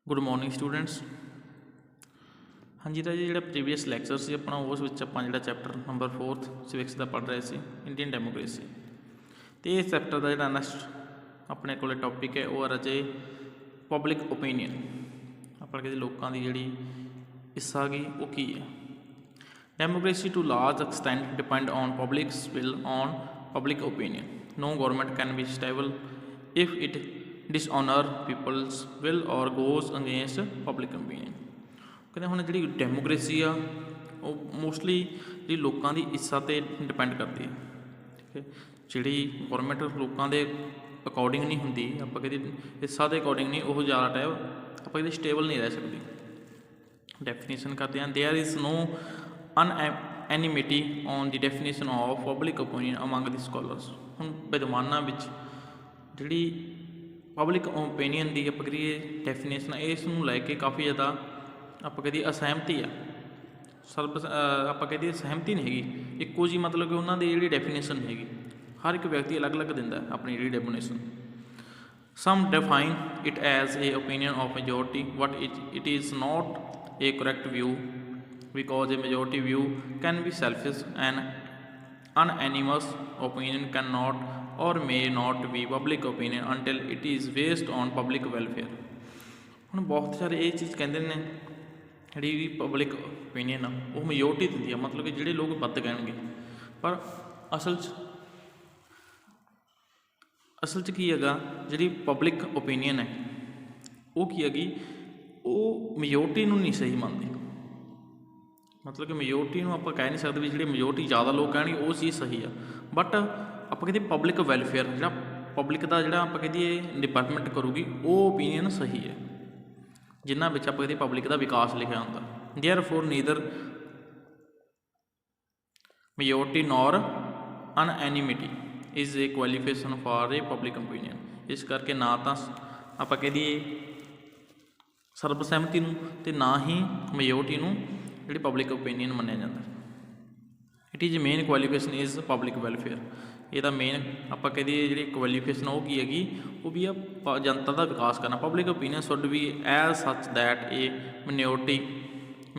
Good morning students. हाँ जी, तो जी जो प्रीवियस लैक्चर से अपना उस जो चैप्टर नंबर 4 सिविक्स का पढ़ रहे थे इंडियन डेमोक्रेसी। तो इस चैप्टर का जो नैक्सट अपने को टॉपिक है वो अजे पब्लिक ओपीनियन। अपने कहते लोगों की जी हिस्सा गई वो की है। Democracy to large extent depend on public will on public opinion. No government can be stable if it dishonour people's will or goes against public opinion. कहते ਹੁਣ ਜਿਹੜੀ ਡੈਮੋਕ੍ਰੇਸੀ ਆ ਉਹ ਮੋਸਟਲੀ ਜਿਹੜੀ ਲੋਕਾਂ ਦੀ ਇੱਛਾ 'ਤੇ ਡਿਪੈਂਡ ਕਰਦੀ ਹੈ। ਠੀਕ ਹੈ, ਜਿਹੜੀ ਗੌਰਮੈਂਟ ਲੋਕਾਂ ਦੇ ਅਕੋਰਡਿੰਗ ਨਹੀਂ ਹੁੰਦੀ, ਆਪਾਂ ਕਹਿੰਦੇ ਇੱਛਾ ਦੇ ਅਕੋਰਡਿੰਗ ਨਹੀਂ, ਉਹ ਜ਼ਿਆਦਾ ਟਾਈਮ ਆਪਾਂ ਕਹਿੰਦੇ ਸਟੇਬਲ ਨਹੀਂ ਰਹਿ ਸਕਦੀ। ਡੈਫੀਨੇਸ਼ਨ ਕਰਦੇ ਹਾਂ, there is no unanimity on the definition of public opinion among the scholars. ਹੁਣ ਵਿਦਵਾਨਾਂ ਵਿੱਚ ਜਿਹੜੀ ਪਬਲਿਕ ਓਪੀਨੀਅਨ ਦੀ ਆਪਾਂ ਕਰੀਏ ਡੈਫੀਨੇਸ਼ਨ, ਇਸ ਨੂੰ ਲੈ ਕੇ ਕਾਫੀ ਜ਼ਿਆਦਾ ਆਪਾਂ ਕਹਦੇ ਅਸਹਿਮਤੀ ਆ। ਆਪਾਂ ਕਹਦੇ ਸਹਿਮਤੀ ਨਹੀਂ ਹੈਗੀ ਇੱਕੋ ਜੀ, ਮਤਲਬ ਕਿ ਉਹਨਾਂ ਦੀ ਜਿਹੜੀ ਡੈਫੀਨੇਸ਼ਨ ਹੈਗੀ ਹਰ ਇੱਕ ਵਿਅਕਤੀ ਅਲੱਗ ਅਲੱਗ ਦਿੰਦਾ ਆਪਣੀ ਜਿਹੜੀ definition. Some define it as a opinion of majority but it is not a correct view because a majority view can be selfish and unanimous opinion can not or may not be public opinion until it is based on public welfare. ਹੁਣ ਬਹੁਤ ਸਾਰੇ ਇਹ ਚੀਜ਼ ਕਹਿੰਦੇ ਨੇ ਜਿਹੜੀ ਵੀ public opinion ਆ ਉਹ ਮੈਜੋਰਟੀ ਦਿੰਦੀ ਆ, ਮਤਲਬ ਕਿ ਜਿਹੜੇ ਲੋਕ ਵੱਧ ਕਹਿਣਗੇ। ਪਰ ਅਸਲ 'ਚ ਕੀ ਹੈਗਾ, ਜਿਹੜੀ ਪਬਲਿਕ ਓਪੀਨੀਅਨ ਹੈ ਉਹ ਕੀ ਹੈਗੀ, ਉਹ ਮੈਜੋਰਟੀ ਨੂੰ ਨਹੀਂ ਸਹੀ ਮੰਨਦੀ। ਮਤਲਬ ਕਿ ਮੈਜੋਰਟੀ ਨੂੰ ਆਪਾਂ ਕਹਿ ਨਹੀਂ ਸਕਦੇ ਵੀ ਜਿਹੜੇ ਮੈਜੋਰਟੀ ਜ਼ਿਆਦਾ ਲੋਕ ਕਹਿਣਗੇ ਉਹ ਚੀਜ਼ ਸਹੀ ਆ, ਬਟ ਆਪਾਂ ਕਹਿੰਦੇ ਪਬਲਿਕ ਵੈਲਫੇਅਰ, ਜਿਹੜਾ ਪਬਲਿਕ ਦਾ ਜਿਹੜਾ ਆਪਾਂ ਕਹਦੀਏ ਡਿਪਾਰਟਮੈਂਟ ਕਰੂਗੀ ਉਹ ਓਪੀਨੀਅਨ ਸਹੀ ਹੈ, ਜਿਨ੍ਹਾਂ ਵਿੱਚ ਆਪਾਂ ਕਹਿੰਦੇ ਪਬਲਿਕ ਦਾ ਵਿਕਾਸ ਲਿਖਿਆ ਹੁੰਦਾ। Therefore neither majority nor unanimity is a qualification for a public opinion. ਇਸ ਕਰਕੇ ਨਾ ਤਾਂ ਆਪਾਂ ਕਹਿ ਦਈਏ ਸਰਬਸਹਿਮਤੀ ਨੂੰ ਅਤੇ ਨਾ ਹੀ ਮੈਜੋਰਟੀ ਨੂੰ ਜਿਹੜੀ ਪਬਲਿਕ ਓਪੀਨੀਅਨ ਮੰਨਿਆ ਜਾਂਦਾ। It is main qualification is public welfare. ਇਹਦਾ ਮੇਨ ਆਪਾਂ ਕਹਿ ਦਈਏ ਜਿਹੜੀ ਕੁਆਲੀਫਿਕੇਸ਼ਨ ਉਹ ਕੀ ਹੈਗੀ, ਉਹ ਵੀ ਆ ਜਨਤਾ ਦਾ ਵਿਕਾਸ ਕਰਨਾ। Public opinion should be as such that a minority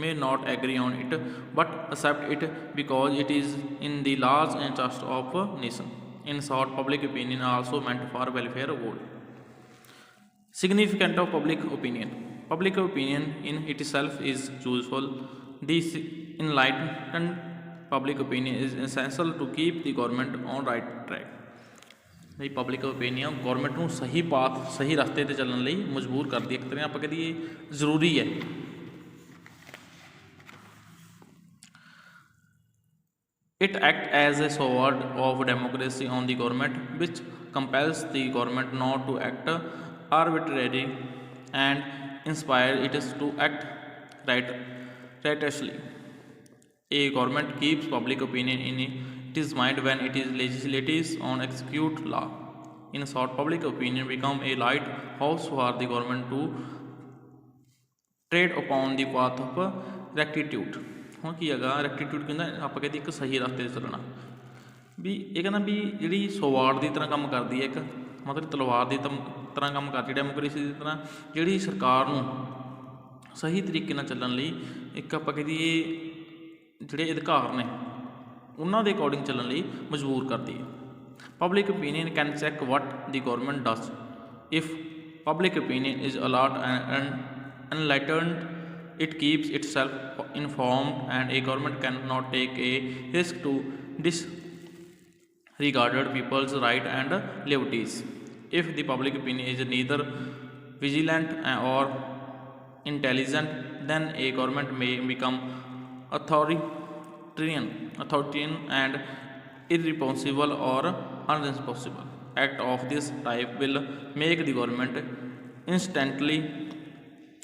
may not agree on it but accept it because it is in the large interest of nation. In short, public opinion also meant for welfare goal. Significance of public opinion. Public opinion in itself is useful. This enlightened public opinion is essential to keep the government on right track. ਜਿਹੜੀ public opinion government ਨੂੰ ਸਹੀ path ਸਹੀ ਰਸਤੇ 'ਤੇ ਚੱਲਣ ਲਈ ਮਜਬੂਰ ਕਰਦੀ ਹੈ, ਇੱਕ ਤਰ੍ਹਾਂ ਆਪਾਂ ਕਹੀਏ ਜ਼ਰੂਰੀ ਹੈ। It acts as a sword of democracy on the government, which compels the government not to act arbitrarily and inspire it to act righteously. A government keeps public opinion in its mind when it is legislates on execute law. In short, public opinion become a lighthouse for the government to tread upon the path of rectitude. ਹੁਣ ਕੀ ਹੈਗਾ ਰੈਕਟੀਟਿਊਡ, ਕਹਿੰਦਾ ਆਪਾਂ ਕਹਿੰਦੇ ਇੱਕ ਸਹੀ ਰਸਤੇ 'ਤੇ ਚੱਲਣਾ। ਵੀ ਇਹ ਕਹਿੰਦਾ ਵੀ ਜਿਹੜੀ ਸਵਾਰਡ ਦੀ ਤਰ੍ਹਾਂ ਕੰਮ ਕਰਦੀ ਹੈ, ਇੱਕ ਮਤਲਬ ਤਲਵਾਰ ਦੀ ਤਰ੍ਹਾਂ ਕੰਮ ਕਰਦੀ ਡੈਮੋਕ੍ਰੇਸੀ ਦੀ ਤਰ੍ਹਾਂ, ਜਿਹੜੀ ਸਰਕਾਰ ਨੂੰ ਸਹੀ ਤਰੀਕੇ ਨਾਲ ਚੱਲਣ ਲਈ ਇੱਕ ਆਪਾਂ ਕਹੀਏ ਜਿਹੜੇ ਅਧਿਕਾਰ ਨੇ ਉਹਨਾਂ ਦੇ ਅਕੋਰਡਿੰਗ ਚੱਲਣ ਲਈ ਮਜਬੂਰ ਕਰਦੀ ਹੈ। Public opinion can check what the government does. If public opinion is alert and enlightened, it keeps itself informed and a government cannot take a risk to disregard people's right and liberties. If the public opinion is neither vigilant or intelligent, then a government may become authoritarian and irresponsible or unresponsible. Act of this type will make the government instantly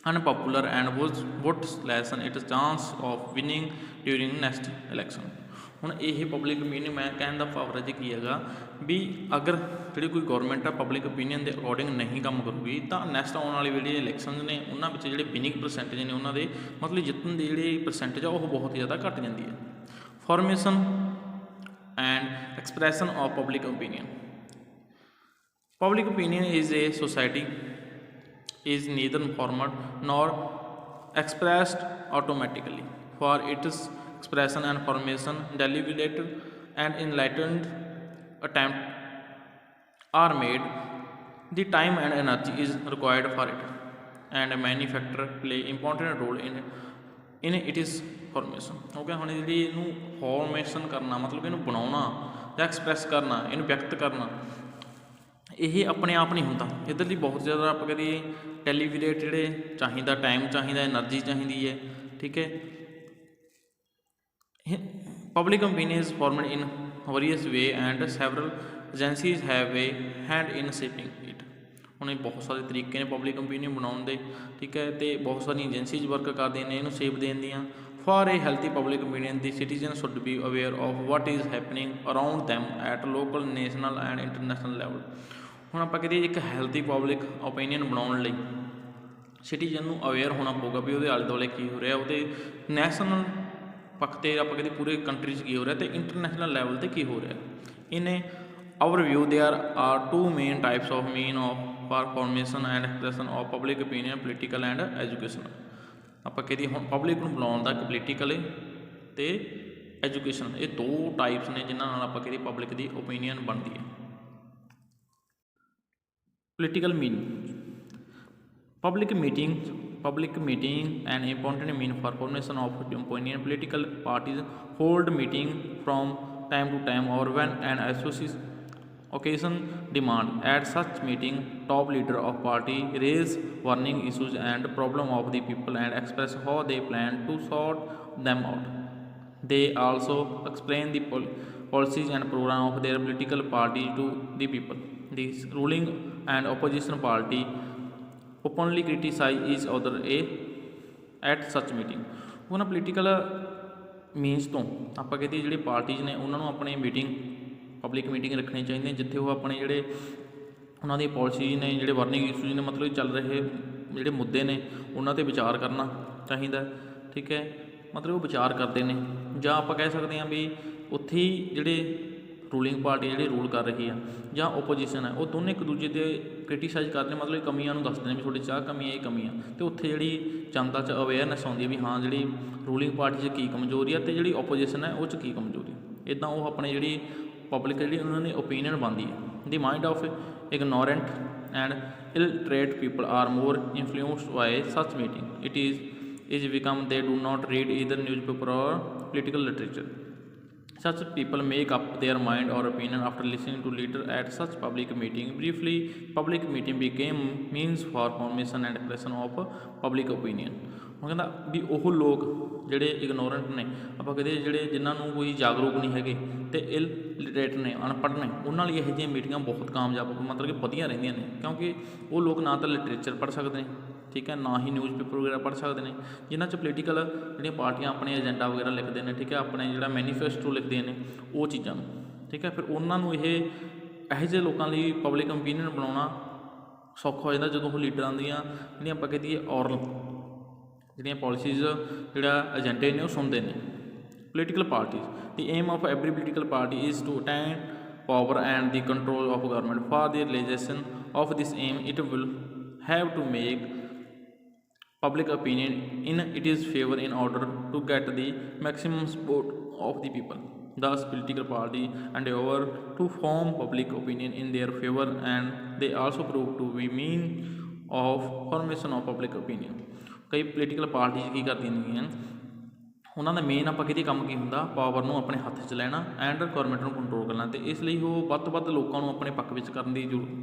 unpopular and would lessen its chance of winning during next election. ਹੁਣ ਇਹ public opinion ਮੈਂ ਕਹਿਣ ਦਾ ਭਾਵ ਰਾਜ ਕੀ ਹੈਗਾ ਵੀ ਅਗਰ ਜਿਹੜੀ ਕੋਈ government ਆ ਪਬਲਿਕ ਓਪੀਨੀਅਨ ਦੇ ਅਕੋਰਡਿੰਗ ਨਹੀਂ ਕੰਮ ਕਰੂਗੀ ਤਾਂ ਨੈਕਸਟ ਆਉਣ ਵਾਲੀ ਜਿਹੜੀ ਇਲੈਕਸ਼ਨਸ ਨੇ ਉਹਨਾਂ ਵਿੱਚ ਜਿਹੜੇ ਵਿਨਿੰਗ ਪਰਸੈਂਟੇਜ ਨੇ ਉਹਨਾਂ ਦੇ ਮਤਲਬ ਜਿੱਤਣ ਦੀ ਜਿਹੜੀ ਪਰਸੈਂਟੇਜ ਆ ਉਹ ਬਹੁਤ ਜ਼ਿਆਦਾ ਘੱਟ ਜਾਂਦੀ ਹੈ। Formation and expression of public opinion. Public opinion is a society is neither formed nor expressed automatically. For its expression and formation, deliberate and enlightened attempt are made. The time and energy is required for it, and many factors play important role in its formation. ਹੋ ਗਿਆ। ਹੁਣ ਜਿਹੜੀ ਇਹਨੂੰ formation ਕਰਨਾ ਮਤਲਬ ਇਹਨੂੰ ਬਣਾਉਣਾ ਜਾਂ ਐਕਸਪ੍ਰੈਸ ਕਰਨਾ, ਇਹਨੂੰ ਵਿਅਕਤ ਕਰਨਾ, ਇਹ ਆਪਣੇ ਆਪ ਨਹੀਂ ਹੁੰਦਾ। ਇੱਧਰ ਲਈ ਬਹੁਤ ਜ਼ਿਆਦਾ ਆਪਾਂ ਕਰੀਏ ਡੈਲੀਬਰੇਟ ਜਿਹੜੇ ਚਾਹੀਦਾ, ਟਾਈਮ ਚਾਹੀਦਾ, ਐਨਰਜੀ ਚਾਹੀਦੀ ਹੈ। ਠੀਕ ਹੈ। Public opinion is formed in various way and several agencies have a hand in shaping it. ਹੁਣ ਇਹ ਬਹੁਤ ਸਾਰੇ ਤਰੀਕੇ ਨੇ ਪਬਲਿਕ ਓਪੀਨੀਅਨ ਬਣਾਉਣ ਦੇ। ਠੀਕ ਹੈ। ਅਤੇ ਬਹੁਤ ਸਾਰੀਆਂ ਏਜੰਸੀਜ਼ ਵਰਕ ਕਰਦੀਆਂ ਨੇ ਇਹਨੂੰ ਸ਼ੇਪ ਦੇਣ ਦੀਆਂ। For a healthy public opinion the citizen should be aware of what is happening around them at local, national and international level. ਹੁਣ ਆਪਾਂ ਕਹੀਏ ਇੱਕ ਹੈਲਥੀ ਪਬਲਿਕ ਓਪੀਨੀਅਨ ਬਣਾਉਣ ਲਈ ਸਿਟੀਜ਼ਨ ਨੂੰ ਅਵੇਅਰ ਹੋਣਾ ਪਊਗਾ ਵੀ ਉਹਦੇ ਆਲੇ ਦੁਆਲੇ ਕੀ ਹੋ ਰਿਹਾ, ਉਹਦੇ ਨੈਸ਼ਨਲ ਪੱਖ 'ਤੇ ਆਪਾਂ ਕਹਿੰਦੇ ਪੂਰੇ ਕੰਟਰੀ 'ਚ ਕੀ ਹੋ ਰਿਹਾ ਅਤੇ ਇੰਟਰਨੈਸ਼ਨਲ ਲੈਵਲ 'ਤੇ ਕੀ ਹੋ ਰਿਹਾ। ਇਹਨੇ our view there are two main types of mean of for formation and expression of public opinion, political and education. ਆਪਾਂ ਕਹੀਏ ਹੁਣ ਪਬਲਿਕ ਨੂੰ ਬਣਾਉਣ ਦਾ ਇੱਕ ਪੋਲੀਟੀਕਲ ਅਤੇ ਐਜੂਕੇਸ਼ਨ, ਇਹ ਦੋ ਟਾਈਪਸ ਨੇ ਜਿਨ੍ਹਾਂ ਨਾਲ ਆਪਾਂ ਕਹੀਏ ਪਬਲਿਕ ਦੀ ਓਪੀਨੀਅਨ ਬਣਦੀ ਹੈ। Political meaning public meeting an important mean for formation of opinion. Political parties hold meeting from time to time or when an occasion demand. At such meeting, top leader of party raise warning issues and problem of the people and express how they plan to sort them out. They also explain the policies and program of their political party to the people. The ruling and opposition party openly criticize each other at such meeting. ਉਹਨਾਂ political means ਤੋਂ ਆਪਾਂ ਕਹਿੰਦੇ ਜਿਹੜੇ parties ਨੇ ਉਹਨਾਂ ਨੂੰ ਆਪਣੀ meeting, public meeting ਰੱਖਣੀ ਚਾਹੀਦੀ ਹੈ ਜਿੱਥੇ ਉਹ ਆਪਣੇ ਜਿਹੜੇ ਉਹਨਾਂ ਦੀ ਪੋਲਿਸੀ ਨੇ, ਜਿਹੜੇ ਵਾਰਨਿੰਗ ਇਸ਼ੂਜ਼ ਨੇ, ਮਤਲਬ ਚੱਲ ਰਹੇ ਜਿਹੜੇ ਮੁੱਦੇ ਨੇ ਉਹਨਾਂ 'ਤੇ ਵਿਚਾਰ ਕਰਨਾ ਚਾਹੀਦਾ। ਠੀਕ ਹੈ। ਮਤਲਬ ਉਹ ਵਿਚਾਰ ਕਰਦੇ ਨੇ, ਜਾਂ ਆਪਾਂ ਕਹਿ ਸਕਦੇ ਹਾਂ ਵੀ ਉੱਥੇ ਹੀ ਜਿਹੜੇ ਰੂਲਿੰਗ ਪਾਰਟੀ ਜਿਹੜੀ ਰੂਲ ਕਰ ਰਹੀ ਆ ਜਾਂ ਓਪੋਜੀਸ਼ਨ ਹੈ, ਉਹ ਦੋਨੇ ਇੱਕ ਦੂਜੇ 'ਤੇ ਕ੍ਰਿਟੀਸਾਈਜ਼ ਕਰਦੇ ਨੇ, ਮਤਲਬ ਕਮੀਆਂ ਨੂੰ ਦੱਸਦੇ ਨੇ ਵੀ ਤੁਹਾਡੇ 'ਚ ਆਹ ਕਮੀ ਹੈ, ਇਹ ਕਮੀ ਆ। ਅਤੇ ਉੱਥੇ ਜਿਹੜੀ ਜਨਤਾ 'ਚ ਅਵੇਅਰਨੈਸ ਆਉਂਦੀ ਹੈ ਵੀ ਹਾਂ ਜਿਹੜੀ ਰੂਲਿੰਗ ਪਾਰਟੀ 'ਚ ਕੀ ਕਮਜ਼ੋਰੀ ਆ ਅਤੇ ਜਿਹੜੀ ਓਪੋਜੀਸ਼ਨ ਹੈ ਉਹ 'ਚ ਕੀ ਕਮਜ਼ੋਰੀ। ਇੱਦਾਂ ਉਹ ਆਪਣੇ ਜਿਹੜੀ ਪਬਲਿਕ ਜਿਹੜੀ ਉਹਨਾਂ ਦੀ ਓਪੀਨੀਅਨ ਬਣਦੀ ਹੈ। The mind of ignorant and illiterate people are more influenced by such meeting. It is because they do not read either newspaper or political literature. Such people make up their mind or opinion after listening to leader at such public meeting. Briefly, public meeting became means for formation and expression of public opinion. ਉਹ ਕਹਿੰਦਾ ਵੀ ਉਹ ਲੋਕ ਜਿਹੜੇ ignorant ਨੇ, ਆਪਾਂ ਕਹਿੰਦੇ ਜਿਹੜੇ ਜਿਨ੍ਹਾਂ ਨੂੰ ਕੋਈ ਜਾਗਰੂਕ ਨਹੀਂ ਹੈਗੇ ਅਤੇ ਇਲਟਰੇਟ ਨੇ, ਅਨਪੜ੍ਹ ਨੇ, ਉਹਨਾਂ ਲਈ ਇਹੋ ਜਿਹੀਆਂ ਮੀਟਿੰਗਾਂ ਬਹੁਤ ਕਾਮਯਾਬ ਮਤਲਬ ਕਿ ਵਧੀਆ ਰਹਿੰਦੀਆਂ ਨੇ, ਕਿਉਂਕਿ ਉਹ ਲੋਕ ਨਾ ਤਾਂ ਲਿਟਰੇਚਰ ਪੜ੍ਹ ਸਕਦੇ ਨੇ, ਠੀਕ ਹੈ, ਨਾ ਹੀ ਨਿਊਜ਼ਪੇਪਰ ਵਗੈਰਾ ਪੜ੍ਹ ਸਕਦੇ ਨੇ, ਜਿਨ੍ਹਾਂ 'ਚ ਪੋਲੀਟੀਕਲ ਜਿਹੜੀਆਂ ਪਾਰਟੀਆਂ ਆਪਣੇ ਏਜੰਡਾ ਵਗੈਰਾ ਲਿਖਦੇ ਨੇ, ਠੀਕ ਹੈ, ਆਪਣੇ ਜਿਹੜਾ ਮੈਨੀਫੈਸਟੋ ਲਿਖਦੇ ਨੇ ਉਹ ਚੀਜ਼ਾਂ ਨੂੰ, ਠੀਕ ਹੈ। ਫਿਰ ਉਹਨਾਂ ਨੂੰ ਇਹੋ ਜਿਹੇ ਲੋਕਾਂ ਲਈ ਪਬਲਿਕ ਓਪੀਨੀਅਨ ਬਣਾਉਣਾ ਸੌਖਾ ਹੋ ਜਾਂਦਾ ਜਦੋਂ ਉਹ ਲੀਡਰਾਂ ਦੀਆਂ ਜਿਹੜੀਆਂ ਆਪਾਂ ਕਹਿ ਦਈਏ ਔਰਲ ਜਿਹੜੀਆਂ ਪੋਲਿਸੀਜ਼ ਜਿਹੜਾ ਏਜੰਡੇ ਨੇ ਉਹ ਸੁਣਦੇ ਨੇ। Political parties the aim of every political party is to attain power and the control of government. For the realization of this aim it will have to make public opinion in its favor in order to get the maximum support of the people. Thus, political party endeavor to form public opinion in their favor, and they also prove to be mean of formation of public opinion. ਕਈ political parties ਕੀ ਕਰਦੀਆਂ ਨੇਗੀਆਂ, ਉਹਨਾਂ ਦਾ main ਆਪਾਂ ਕਿਹਦੇ ਕੰਮ ਕੀ ਹੁੰਦਾ, power ਨੂੰ ਆਪਣੇ ਹੱਥ 'ਚ ਲੈਣਾ ਐਂਡ ਗੌਰਮੈਂਟ ਨੂੰ ਕੰਟਰੋਲ ਕਰਨਾ, ਅਤੇ ਇਸ ਲਈ ਉਹ ਵੱਧ ਤੋਂ ਵੱਧ ਲੋਕਾਂ ਨੂੰ ਆਪਣੇ ਪੱਖ ਵਿੱਚ ਕਰਨ ਦੀ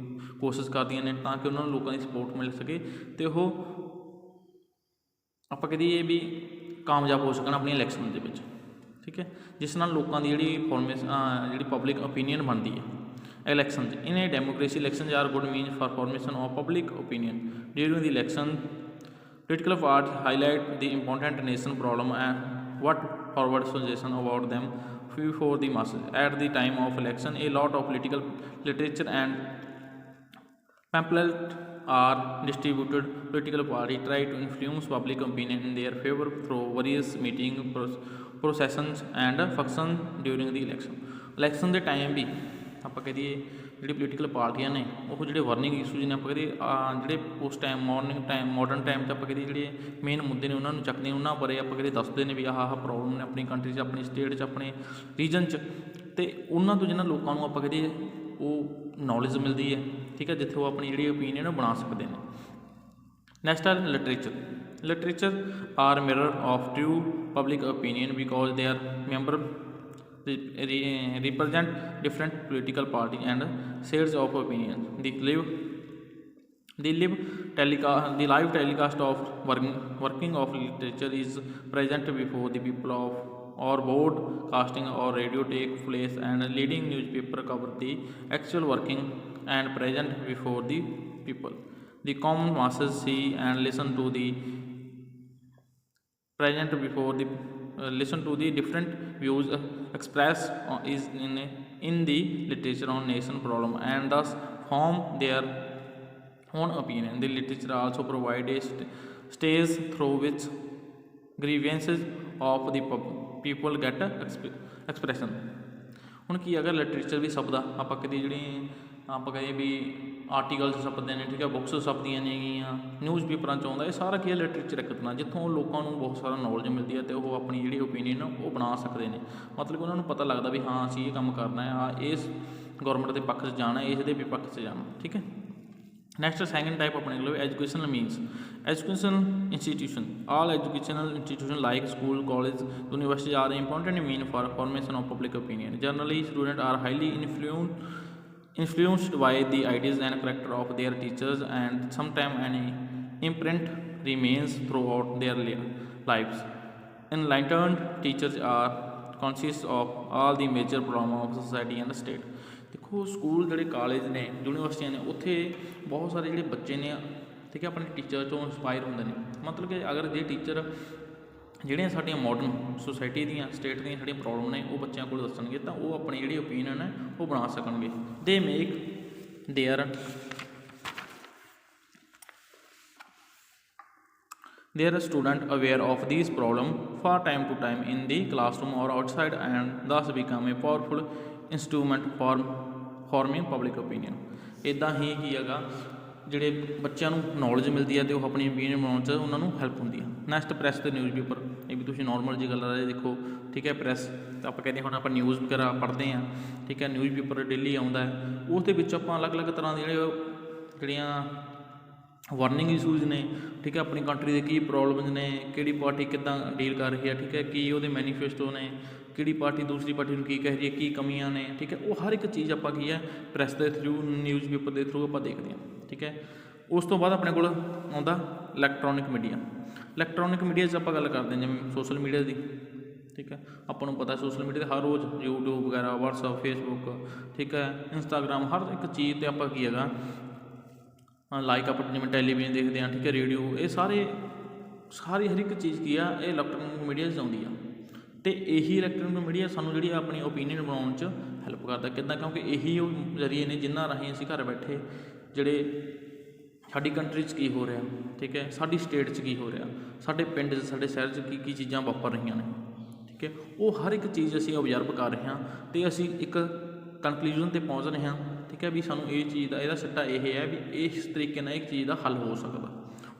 ਕੋਸ਼ਿਸ਼ ਕਰਦੀਆਂ ਨੇ ਤਾਂ ਕਿ ਉਹਨਾਂ ਨੂੰ ਲੋਕਾਂ ਦੀ ਸਪੋਰਟ ਮਿਲ ਸਕੇ ਅਤੇ ਉਹ ਆਪਾਂ ਕਹੀਏ ਵੀ ਕਾਮਯਾਬ ਹੋ ਸਕਣ ਆਪਣੀ ਇਲੈਕਸ਼ਨ ਦੇ ਵਿੱਚ, ਠੀਕ ਹੈ, ਜਿਸ ਨਾਲ ਲੋਕਾਂ ਦੀ ਜਿਹੜੀ ਜਿਹੜੀ ਪਬਲਿਕ ਓਪੀਨੀਅਨ ਬਣਦੀ ਹੈ ਇਲੈਕਸ਼ਨ 'ਚ। In a democracy election are good means for formation of public opinion during the election. Political parties highlight the important nation problem and what forward suggestion about them before the masses. At the time of election, a lot of political literature and pamphlets are distributed. Political parties try to influence public opinion in their favor through various meeting processions and functions during the election. Election ਦੇ time ਵੀ ਆਪਾਂ ਕਹੀਏ ਜਿਹੜੀ political ਪਾਰਟੀਆਂ ਨੇ ਉਹ ਜਿਹੜੇ ਵਰਨਿੰਗ issues ਨੇ ਆਪਾਂ ਕਹਦੇ ਜਿਹੜੇ ਉਸ ਟਾਈਮ ਮਾਡਰਨ ਟਾਈਮ 'ਚ ਆਪਾਂ ਕਹਦੇ ਜਿਹੜੇ ਮੇਨ ਮੁੱਦੇ ਨੇ ਉਹਨਾਂ ਨੂੰ ਚੱਕਦੇ ਉਹਨਾਂ ਬਾਰੇ ਆਪਾਂ ਕਹਦੇ ਦੱਸਦੇ ਨੇ ਵੀ ਆਹ ਪ੍ਰੋਬਲਮ ਨੇ ਆਪਣੀ ਕੰਟਰੀ 'ਚ, ਆਪਣੀ ਸਟੇਟ 'ਚ, ਆਪਣੇ ਰੀਜਨ 'ਚ, ਅਤੇ ਉਹਨਾਂ ਤੋਂ ਜਿਹਨਾਂ ਲੋਕਾਂ ਨੂੰ ਆਪਾਂ ਕਹਦੇ ਉਹ ਨੌਲੇਜ ਮਿਲਦੀ ਹੈ, ਠੀਕ ਹੈ, ਜਿੱਥੇ ਉਹ ਆਪਣੀ ਜਿਹੜੀ ਓਪੀਨੀਅਨ ਬਣਾ ਸਕਦੇ ਨੇ। ਨੈਕਸਟ ਹੈ literature are mirror of true public opinion because they are member represent different political parties and shades of opinion. The live telecast of working of literature is present before the people of or broadcasting or radio take place, and leading newspaper cover the actual working and present before the people. The common masses see and listen to the present before the listen to the different views expressed is in the literature on nation problem and thus form their own opinion. The literature also provide a stage through which grievances of the people get expression. ਹੁਣ ਕੀ ਅਗਰ literature ਵੀ ਛਪਦਾ, ਆਪਾਂ ਕਦੇ ਜਿਹੜੀ ਆਪਾਂ ਕਹੀਏ ਵੀ articles ਛਪਦੇ ਨੇ, ਠੀਕ ਹੈ, ਬੁੱਕਸ ਛਪਦੀਆਂ ਨੇਗੀਆਂ, ਨਿਊਜ਼ਪੇਪਰਾਂ 'ਚ ਆਉਂਦਾ, ਇਹ ਸਾਰਾ ਕੀ ਹੈ ਲਿਟਰੇਚਰ ਇੱਕ ਤਰ੍ਹਾਂ ਜਿੱਥੋਂ ਲੋਕਾਂ ਨੂੰ ਬਹੁਤ ਸਾਰਾ ਨੌਲੇਜ ਮਿਲਦੀ ਹੈ ਅਤੇ ਉਹ ਆਪਣੀ ਜਿਹੜੀ ਓਪੀਨੀਅਨ ਉਹ ਬਣਾ ਸਕਦੇ ਨੇ। ਮਤਲਬ ਉਹਨਾਂ ਨੂੰ ਪਤਾ ਲੱਗਦਾ ਵੀ ਹਾਂ ਅਸੀਂ ਇਹ ਕੰਮ ਕਰਨਾ ਹੈ, ਆ ਇਸ ਗੌਰਮੈਂਟ ਦੇ ਪੱਖ 'ਚ ਜਾਣਾ, ਇਸ ਦੇ ਵੀ ਪੱਖ 'ਚ ਜਾਣਾ, ਠੀਕ ਹੈ। ਨੈਕਸਟ ਸੈਕਿੰਡ ਟਾਈਪ ਆਪਣੇ ਕੋਲ educational means. Educational institution all educational institution like school, college, university are important mean for formation of public opinion. Generally, students are highly influenced by the ideas and character of their teachers, and sometimes an imprint remains throughout their lives. Enlightened teachers are conscious of all the major problems of society and state. ਦੇਖੋ school ਜਿਹੜੇ college ਨੇ, ਯੂਨੀਵਰਸਿਟੀਆਂ ਨੇ, ਉੱਥੇ ਬਹੁਤ ਸਾਰੇ ਜਿਹੜੇ ਬੱਚੇ ਨੇ, ਠੀਕ ਹੈ, ਆਪਣੇ ਟੀਚਰ ਤੋਂ ਇੰਸਪਾਇਰ ਹੁੰਦੇ ਨੇ। ਮਤਲਬ ਕਿ ਅਗਰ ਜੇ ਟੀਚਰ ਜਿਹੜੀਆਂ ਸਾਡੀਆਂ ਮਾਡਰਨ ਸੋਸਾਇਟੀ ਦੀਆਂ, ਸਟੇਟ ਦੀਆਂ ਜਿਹੜੀਆਂ ਪ੍ਰੋਬਲਮ ਨੇ ਉਹ ਬੱਚਿਆਂ ਕੋਲ ਦੱਸਣਗੇ ਤਾਂ ਉਹ ਆਪਣੀ ਜਿਹੜੀ ਓਪੀਨੀਅਨ ਹੈ ਉਹ ਬਣਾ ਸਕਣਗੇ। ਦੇ make their student aware of these problem for time to time in the classroom or outside, and thus become a powerful instrument for forming public opinion. ਇੱਦਾਂ ਹੀ ਕੀ ਹੈਗਾ ਜਿਹੜੇ ਬੱਚਿਆਂ ਨੂੰ ਨੌਲੇਜ ਮਿਲਦੀ ਹੈ ਅਤੇ ਉਹ ਆਪਣੀ ਓਪੀਨੀਅਨ ਬਣਾਉਣ 'ਚ ਉਹਨਾਂ ਨੂੰ ਹੈਲਪ ਹੁੰਦੀ ਹੈ। ਨੈਕਸਟ ਪ੍ਰੈਸ ਅਤੇ ਨਿਊਜ਼ਪੇਪਰ, ਇਹ ਵੀ ਤੁਸੀਂ ਨੋਰਮਲ ਜੀ ਗੱਲ ਆ ਦੇਖੋ, ਠੀਕ ਹੈ। ਪ੍ਰੈਸ ਤਾਂ ਆਪਾਂ ਕਹਿੰਦੇ ਹੁਣ ਆਪਾਂ ਨਿਊਜ਼ ਵਗੈਰਾ ਪੜ੍ਹਦੇ ਹਾਂ, ਠੀਕ ਹੈ, ਨਿਊਜ਼ਪੇਪਰ ਡੇਲੀ ਆਉਂਦਾ ਹੈ, ਉਸ ਦੇ ਵਿੱਚ ਆਪਾਂ ਅਲੱਗ-ਅਲੱਗ ਤਰ੍ਹਾਂ ਦੇ ਜਿਹੜੀਆਂ ਵਾਰਨਿੰਗ ਇਸ਼ੂਜ਼ ਨੇ, ਠੀਕ ਹੈ, ਆਪਣੀ ਕੰਟਰੀ ਦੇ ਕੀ ਪ੍ਰੋਬਲਮਸ ਨੇ, ਕਿਹੜੀ ਪਾਰਟੀ ਕਿੱਦਾਂ ਡੀਲ ਕਰ ਰਹੀ ਹੈ, ਠੀਕ ਹੈ, ਕੀ ਉਹਦੇ ਮੈਨੀਫੈਸਟੋ ਨੇ, ਕਿਹੜੀ ਪਾਰਟੀ ਦੂਸਰੀ ਪਾਰਟੀ ਨੂੰ ਕੀ ਕਹਿ ਰਹੀ ਹੈ, ਕੀ ਕਮੀਆਂ ਨੇ, ਠੀਕ ਹੈ, ਉਹ ਹਰ ਇੱਕ ਚੀਜ਼ ਆਪਾਂ ਕੀ ਹੈ ਪ੍ਰੈਸ ਦੇ ਥਰੂ, ਨਿਊਜ਼ਪੇਪਰ ਦੇ ਥਰੂ ਆਪਾਂ ਦੇਖਦੇ ਹਾਂ, ਠੀਕ ਹੈ। ਉਸ ਤੋਂ ਬਾਅਦ ਆਪਣੇ ਕੋਲ ਆਉਂਦਾ ਇਲੈਕਟ੍ਰੋਨਿਕ ਮੀਡੀਆ। ਇਲੈਕਟ੍ਰੋਨਿਕ ਮੀਡੀਆ 'ਚ ਆਪਾਂ ਗੱਲ ਕਰਦੇ ਹਾਂ ਜਿਵੇਂ ਸੋਸ਼ਲ ਮੀਡੀਆ ਦੀ, ਠੀਕ ਹੈ। ਆਪਾਂ ਨੂੰ ਪਤਾ ਸੋਸ਼ਲ ਮੀਡੀਆ 'ਤੇ ਹਰ ਰੋਜ਼ ਯੂਟਿਊਬ ਵਗੈਰਾ, ਵਟਸਐਪ, ਫੇਸਬੁੱਕ, ਠੀਕ ਹੈ, ਇੰਸਟਾਗ੍ਰਾਮ, ਹਰ ਇੱਕ ਚੀਜ਼ 'ਤੇ ਆਪਾਂ ਕੀ ਹੈਗਾ ਲਾਈਕ ਆਪਾਂ ਜਿਵੇਂ ਟੈਲੀਵਿਜ਼ਨ ਦੇਖਦੇ ਹਾਂ, ਠੀਕ ਹੈ, ਰੇਡੀਓ, ਇਹ ਸਾਰੀ ਹਰ ਇੱਕ ਚੀਜ਼ ਕੀ ਆ ਇਹ ਇਲੈਕਟ੍ਰੋਨਿਕ ਮੀਡੀਆ 'ਚ ਆਉਂਦੀ ਆ। ਅਤੇ ਇਹੀ ਇਲੈਕਟ੍ਰੋਨਿਕ ਮੀਡੀਆ ਸਾਨੂੰ ਜਿਹੜੀ ਆਪਣੀ ਓਪੀਨੀਅਨ ਬਣਾਉਣ 'ਚ ਹੈਲਪ ਕਰਦਾ। ਕਿੱਦਾਂ? ਕਿਉਂਕਿ ਇਹੀ ਉਹ ਜ਼ਰੀਏ ਨੇ ਜਿਨ੍ਹਾਂ ਰਾਹੀਂ ਅਸੀਂ ਘਰ ਬੈਠੇ ਜਿਹੜੇ ਸਾਡੀ ਕੰਟਰੀ 'ਚ ਕੀ ਹੋ ਰਿਹਾ, ਠੀਕ ਹੈ, ਸਾਡੀ ਸਟੇਟ 'ਚ ਕੀ ਹੋ ਰਿਹਾ, ਸਾਡੇ ਪਿੰਡ 'ਚ, ਸਾਡੇ ਸ਼ਹਿਰ 'ਚ ਕੀ ਕੀ ਚੀਜ਼ਾਂ ਵਾਪਰ ਰਹੀਆਂ ਨੇ, ਠੀਕ ਹੈ, ਉਹ ਹਰ ਇੱਕ ਚੀਜ਼ ਅਸੀਂ ਓਬਜ਼ਰਵ ਕਰ ਰਹੇ ਹਾਂ ਅਤੇ ਅਸੀਂ ਇੱਕ ਕਨਕਲੂਜਨ 'ਤੇ ਪਹੁੰਚ ਰਹੇ ਹਾਂ, ਠੀਕ ਹੈ, ਵੀ ਸਾਨੂੰ ਇਹ ਚੀਜ਼ ਦਾ ਇਹਦਾ ਸਿੱਟਾ ਇਹ ਹੈ ਵੀ ਇਸ ਤਰੀਕੇ ਨਾਲ ਇੱਕ ਚੀਜ਼ ਦਾ ਹੱਲ ਹੋ ਸਕਦਾ।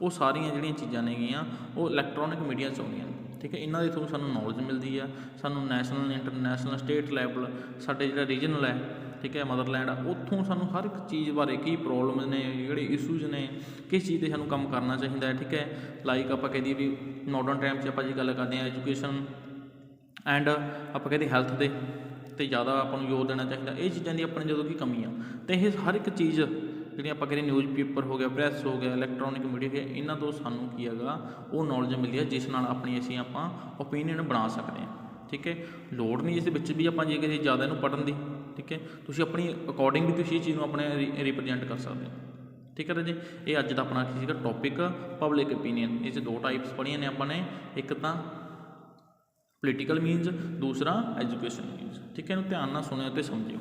ਉਹ ਸਾਰੀਆਂ ਜਿਹੜੀਆਂ ਚੀਜ਼ਾਂ ਨੇਗੀਆਂ ਉਹ ਇਲੈਕਟ੍ਰੋਨਿਕ ਮੀਡੀਆ 'ਚ ਆਉਂਦੀਆਂ ਨੇ, ਠੀਕ ਹੈ। ਇਹਨਾਂ ਦੇ ਥਰੂ ਸਾਨੂੰ ਨੌਲੇਜ ਮਿਲਦੀ ਆ, ਸਾਨੂੰ ਨੈਸ਼ਨਲ, ਇੰਟਰਨੈਸ਼ਨਲ, ਸਟੇਟ ਲੈਵਲ, ਸਾਡੇ ਜਿਹੜਾ ਰੀਜਨਲ ਹੈ, ਠੀਕ ਹੈ, ਮਦਰਲੈਂਡ ਆ, ਉੱਥੋਂ ਸਾਨੂੰ ਹਰ ਇੱਕ ਚੀਜ਼ ਬਾਰੇ ਕੀ ਪ੍ਰੋਬਲਮਸ ਨੇ, ਜਿਹੜੇ ਇਸ਼ੂਜ਼ ਨੇ, ਕਿਸ ਚੀਜ਼ 'ਤੇ ਸਾਨੂੰ ਕੰਮ ਕਰਨਾ ਚਾਹੀਦਾ ਹੈ, ਠੀਕ ਹੈ। ਲਾਈਕ ਆਪਾਂ ਕਹਿ ਦਈਏ ਵੀ ਮਾਡਰਨ ਟਾਈਮ 'ਚ ਆਪਾਂ ਜੀ ਗੱਲ ਕਰਦੇ ਹਾਂ ਐਜੂਕੇਸ਼ਨ ਐਂਡ ਆਪਾਂ ਕਹਿੰਦੇ ਹੈਲਥ ਦੇ 'ਤੇ ਜ਼ਿਆਦਾ ਆਪਾਂ ਨੂੰ ਜ਼ੋਰ ਦੇਣਾ ਚਾਹੀਦਾ। ਇਹ ਚੀਜ਼ਾਂ ਦੀ ਆਪਣੀ ਜਦੋਂ ਕਿ ਕਮੀ ਆ ਅਤੇ ਇਹ ਹਰ ਇੱਕ ਚੀਜ਼ ਜਿਹੜੀ ਆਪਾਂ ਕਹਿੰਦੇ ਨਿਊਜ਼ਪੇਪਰ ਹੋ ਗਿਆ, ਪ੍ਰੈਸ ਹੋ ਗਿਆ, ਇਲੈਕਟ੍ਰੋਨਿਕ ਮੀਡੀਆ ਹੋ ਗਿਆ, ਇਹਨਾਂ ਤੋਂ ਸਾਨੂੰ ਕੀ ਹੈਗਾ ਉਹ ਨੌਲੇਜ ਮਿਲਦੀ ਹੈ ਜਿਸ ਨਾਲ ਆਪਣੀ ਆਪਾਂ ਓਪੀਨੀਅਨ ਬਣਾ ਸਕਦੇ ਹਾਂ, ਠੀਕ ਹੈ। ਲੋੜ ਨਹੀਂ ਇਸ ਦੇ ਵਿੱਚ ਵੀ ਆਪਾਂ ਜੇ ਕਿਸੇ ਜ਼ਿਆਦਾ ਇਹਨੂੰ ਪੜ੍ਹਨ ਦੀ, ਠੀਕ ਹੈ, ਤੁਸੀਂ ਆਪਣੀ ਅਕੋਰਡਿੰਗ ਵੀ ਤੁਸੀਂ ਇਹ ਚੀਜ਼ ਨੂੰ ਆਪਣੇ ਰਿਪ੍ਰਜੈਂਟ ਕਰ ਸਕਦੇ ਹੋ, ਠੀਕ ਹੈ ਰਾਜੇ। ਇਹ ਅੱਜ ਦਾ ਆਪਣਾ ਕੀ ਸੀਗਾ ਟੌਪਿਕ ਪਬਲਿਕ ਓਪੀਨੀਅਨ। ਇਹ 'ਚ ਦੋ ਟਾਈਪਸ ਪੜ੍ਹੀਆਂ ਨੇ ਆਪਾਂ ਨੇ, ਇੱਕ ਤਾਂ ਪੋਲੀਟੀਕਲ ਮੀਨਸ, ਦੂਸਰਾ ਐਜੂਕੇਸ਼ਨ ਮੀਨਸ, ਠੀਕ ਹੈ। ਇਹਨੂੰ ਧਿਆਨ ਨਾਲ ਸੁਣਿਓ ਅਤੇ ਸਮਝਿਓ।